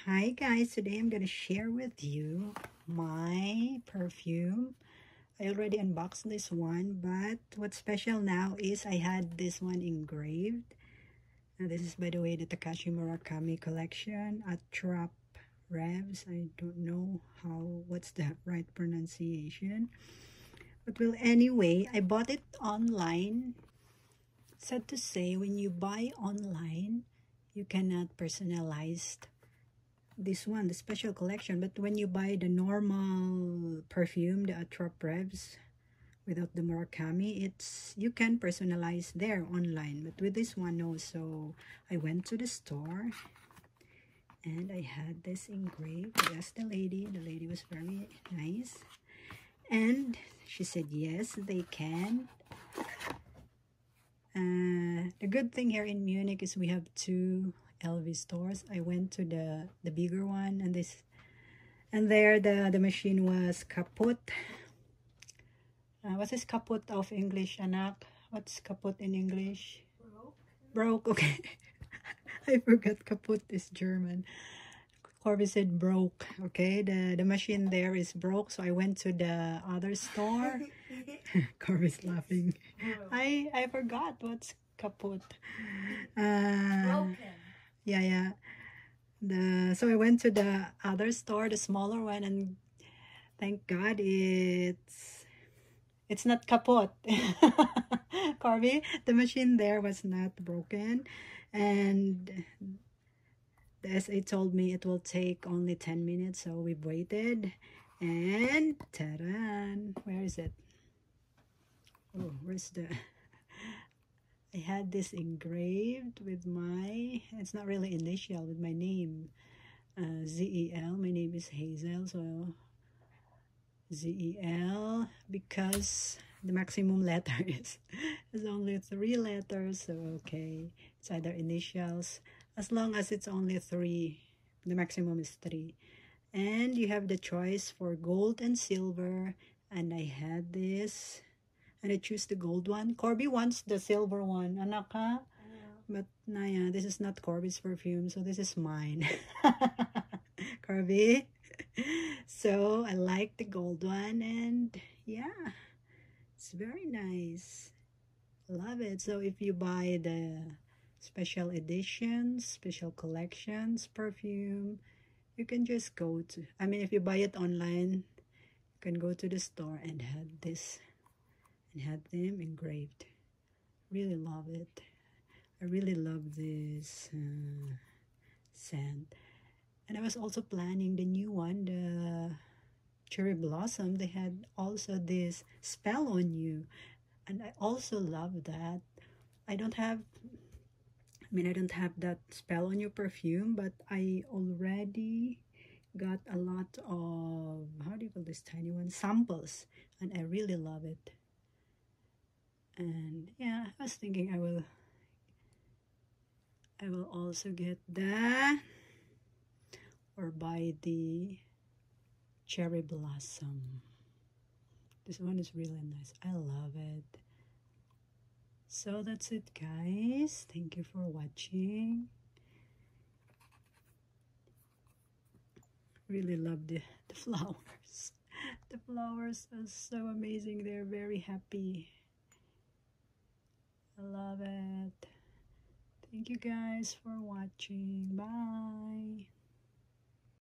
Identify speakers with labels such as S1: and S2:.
S1: Hi guys, today I'm gonna share with you my perfume. I already unboxed this one, but what's special now is I had this one engraved. Now this is, by the way, the Takashi Murakami collection at Trop Revs. I don't know what's the right pronunciation, but well, anyway, I bought it online. Sad to say, when you buy online, you cannot personalize this one, the special collection. But when you buy the normal perfume, the Trop Revs without the Murakami, you can personalize there online. But with this one, no. So I went to the store and I had this engraved. I asked the lady. The lady was very nice, and she said yes, they can. The good thing here in Munich is we have two LV stores. I went to the bigger one, and there the machine was kaput. What is kaput of English, anak? What's kaput in English? Broke. Okay. I forgot kaput is German. Corby said broke. Okay, the machine there is broke, so I went to the other store. Corby's laughing. I forgot what's kaput.
S2: Broken.
S1: Yeah. So I went to the other store, the smaller one, and thank God it's not kaput. Corby, the machine there was not broken, and the SA told me it will take only 10 minutes, so we've waited, and ta-da! Where is it? Oh, where's the... I had this engraved with it's not really initial, with my name, ZEL. My name is Hazel, so ZEL, because the maximum letter is only 3 letters, so okay, it's either initials. As long as it's only 3, the maximum is 3. And you have the choice for gold and silver, and I had this, and I choose the gold one. Corby wants the silver one, anak ha? But Naya, this is not Corby's perfume, so this is mine. Corby. So I like the gold one, and yeah, it's very nice. Love it. So if you buy the special editions, special collections perfume, you can just go to, if you buy it online, you can go to the store and have this, and have them engraved. Really love it. I really love this scent. And I was also planning the new one, the Cherry Blossom. They had also this Spell on You, and I also love that. I don't have that Spell on You perfume, but I already got a lot of, how do you call this tiny one, samples, and I really love it. And yeah, I was thinking I will also get that, or buy the Cherry Blossom. This one is really nice. I love it. So that's it, guys. Thank you for watching. Really love the flowers. The flowers are so amazing. They're very happy. I love it. Thank you guys for watching. Bye.